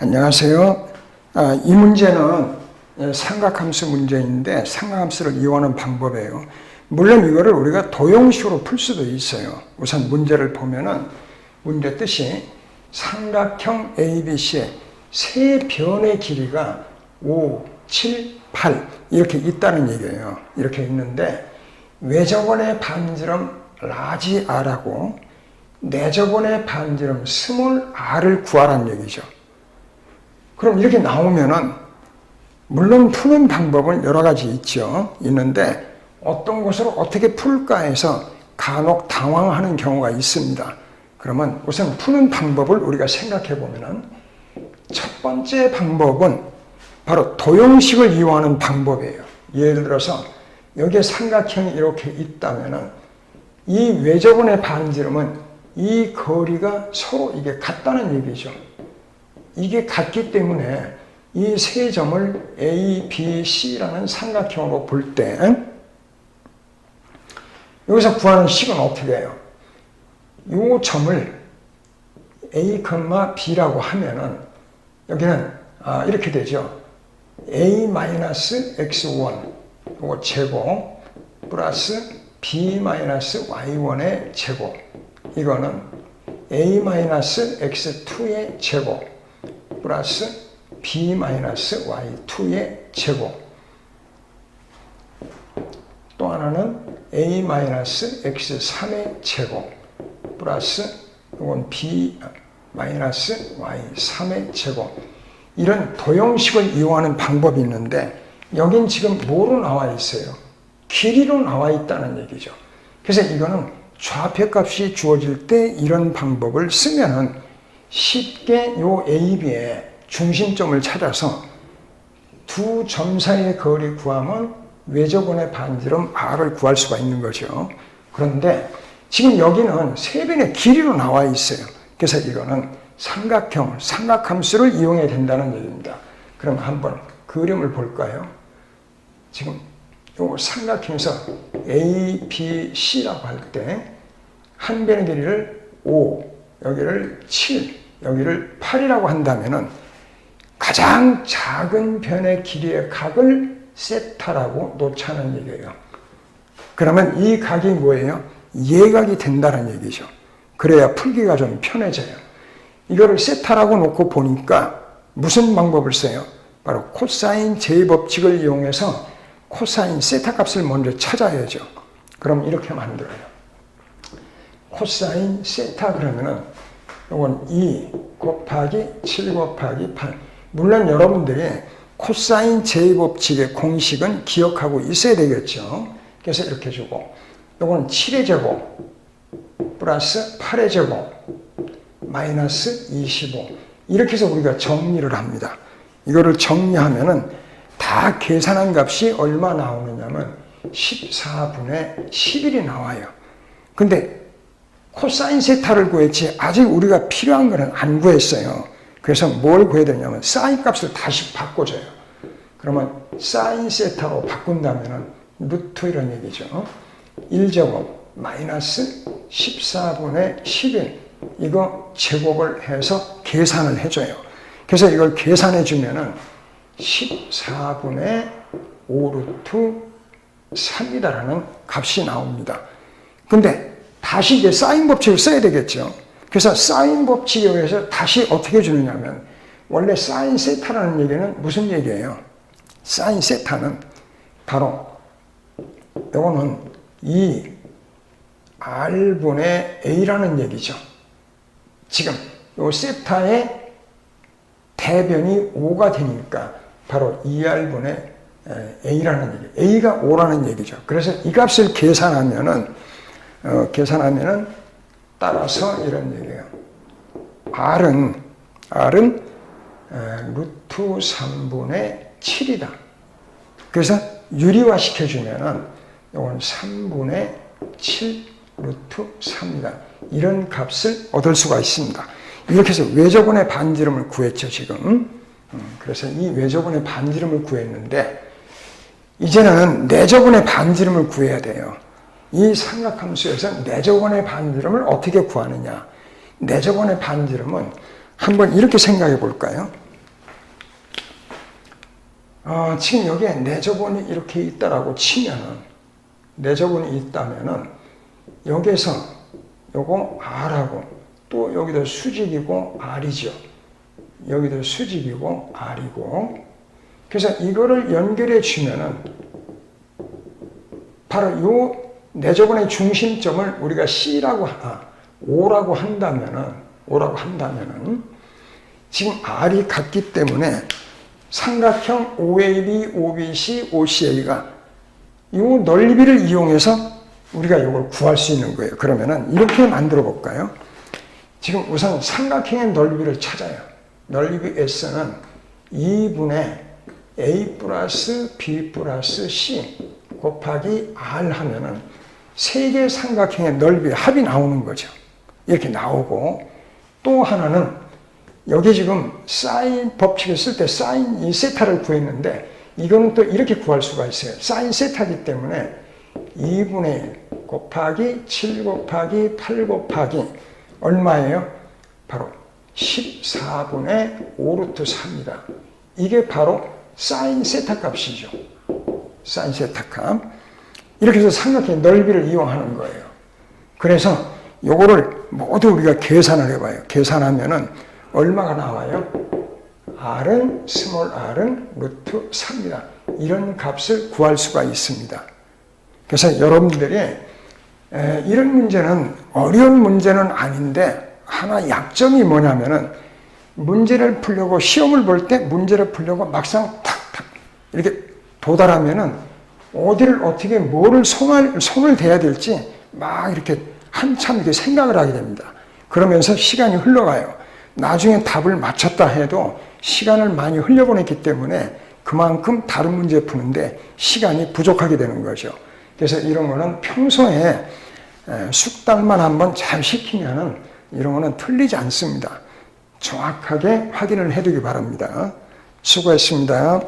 안녕하세요. 이 문제는 삼각함수 문제인데 삼각함수를 이용하는 방법이에요. 물론 이거를 우리가 도형식으로 풀 수도 있어요. 우선 문제를 보면은 문제 뜻이 삼각형 ABC의 세 변의 길이가 5, 7, 8 이렇게 있다는 얘기예요. 이렇게 있는데 외접원의 반지름 라지 R하고 내접원의 반지름 스몰 r을 구하라는 얘기죠. 그럼 이렇게 나오면은 물론 푸는 방법은 여러 가지 있는데 어떤 것으로 어떻게 풀까 해서 간혹 당황하는 경우가 있습니다. 그러면 우선 푸는 방법을 우리가 생각해 보면은 첫 번째 방법은 바로 도형식을 이용하는 방법이에요. 예를 들어서 여기에 삼각형이 이렇게 있다면은 이 외접원의 반지름은 이 거리가 서로 이게 같다는 얘기죠. 이게 같기 때문에 이 세 점을 A, B, C라는 삼각형으로 볼 때 여기서 구하는 식은 어떻게 해요? 이 점을 A, B라고 하면은 여기는 이렇게 되죠. A-X1 이거 제곱 플러스 B-Y1의 제곱 이거는 A-X2의 제곱 플러스 B-Y2의 제곱 또 하나는 A-X3의 제곱 플러스 이건 B-Y3의 제곱 이런 도형식을 이용하는 방법이 있는데 여긴 지금 뭐로 나와 있어요? 길이로 나와 있다는 얘기죠. 그래서 이거는 좌표값이 주어질 때 이런 방법을 쓰면은 쉽게 요 A, B의 중심점을 찾아서 두 점 사이의 거리 구하면 외접원의 반지름 R을 구할 수가 있는 거죠. 그런데 지금 여기는 세 변의 길이로 나와 있어요. 그래서 이거는 삼각형, 삼각함수를 이용해야 된다는 얘기입니다. 그럼 한번 그림을 볼까요? 지금 요 삼각형에서 A, B, C라고 할 때 한 변의 길이를 5, 여기를 7, 여기를 8이라고 한다면은 가장 작은 변의 길이의 각을 세타라고 놓자는 얘기예요. 그러면 이 각이 뭐예요? 예각이 된다는 얘기죠. 그래야 풀기가 좀 편해져요. 이거를 세타라고 놓고 보니까 무슨 방법을 써요? 바로 코사인 제법칙을 이용해서 코사인 세타 값을 먼저 찾아야죠. 그럼 이렇게 만들어요. 코사인 세타 그러면은 이건 2 곱하기 7 곱하기 8. 물론 여러분들이 코사인 제법칙의 공식은 기억하고 있어야 되겠죠. 그래서 이렇게 주고 이건 7의 제곱 플러스 8의 제곱 마이너스 25 이렇게 해서 우리가 정리를 합니다. 이거를 정리하면은 다 계산한 값이 얼마 나오느냐면 14분의 11이 나와요. 근데 코사인 세타를 구했지 아직 우리가 필요한 거는 안 구했어요. 그래서 뭘 구해야 되냐면 사인 값을 다시 바꿔줘요. 그러면 사인 세타로 바꾼다면은 루트 이런 얘기죠. 1제곱 마이너스 14분의 11 이거 제곱을 해서 계산을 해줘요. 그래서 이걸 계산해 주면은 14분의 5루트 3이다라는 값이 나옵니다. 근데 다시 이제 사인 법칙을 써야 되겠죠. 그래서 사인 법칙에 의해서 다시 어떻게 주느냐면 원래 사인 세타라는 얘기는 무슨 얘기예요? 사인 세타는 바로 이거는 2R분의 A라는 얘기죠. 지금 이 세타의 대변이 5가 되니까 바로 2R분의 A라는 얘기, A가 5라는 얘기죠. 그래서 이 값을 계산하면은 따라서 이런 얘기예요. R은 루트 3분의 7이다. 그래서 유리화 시켜주면은 이건 3분의 7 루트 3이다. 이런 값을 얻을 수가 있습니다. 이렇게 해서 외접원의 반지름을 구했죠, 지금. 그래서 이 외접원의 반지름을 구했는데 이제는 내접원의 반지름을 구해야 돼요. 이 삼각함수에서 내접원의 반지름을 어떻게 구하느냐. 내접원의 반지름은 한번 이렇게 생각해 볼까요? 지금 여기에 내저분이 이렇게 있다라고 치면은, 내저분이 있다면은, 여기에서 요거 R하고, 또 여기도 수직이고 R이죠. 여기도 수직이고 R이고, 그래서 이거를 연결해 주면은, 바로 요 내저분의 중심점을 우리가 O라고 한다면은, 지금 R이 같기 때문에 삼각형 OAB, OBC, OCA가 이 넓이를 이용해서 우리가 이걸 구할 수 있는 거예요. 그러면은 이렇게 만들어 볼까요? 지금 우선 삼각형의 넓이를 찾아요. 넓이 S는 2분의 A 플러스 B 플러스 C 곱하기 R 하면은 세 개의 삼각형의 넓이 합이 나오는 거죠. 이렇게 나오고, 또 하나는 여기 지금 사인 법칙을 쓸 때 사인 이 세타를 구했는데, 이거는 또 이렇게 구할 수가 있어요. 사인 세타이기 때문에 2분의 1 곱하기 7 곱하기 8 곱하기 얼마예요? 바로 14분의 5 루트 4입니다. 이게 바로 사인 세타 값이죠. 사인 세타 값. 이렇게 해서 삼각형의 넓이를 이용하는 거예요. 그래서 요거를 모두 우리가 계산을 해봐요. 계산하면은 얼마가 나와요? R은, 스몰 r은 루트 3입니다. 이런 값을 구할 수가 있습니다. 그래서 여러분들이 이런 문제는 어려운 문제는 아닌데, 하나 약점이 뭐냐면은, 문제를 풀려고 시험을 볼 때 문제를 풀려고 막상 탁탁 이렇게 도달하면은 어디를 어떻게 뭐를 손을 대야 될지 막 이렇게 한참 이렇게 생각을 하게 됩니다. 그러면서 시간이 흘러가요. 나중에 답을 맞췄다 해도 시간을 많이 흘려보냈기 때문에 그만큼 다른 문제 푸는데 시간이 부족하게 되는 거죠. 그래서 이런 거는 평소에 숙달만 한번 잘 시키면은 이런 거는 틀리지 않습니다. 정확하게 확인을 해두기 바랍니다. 수고했습니다.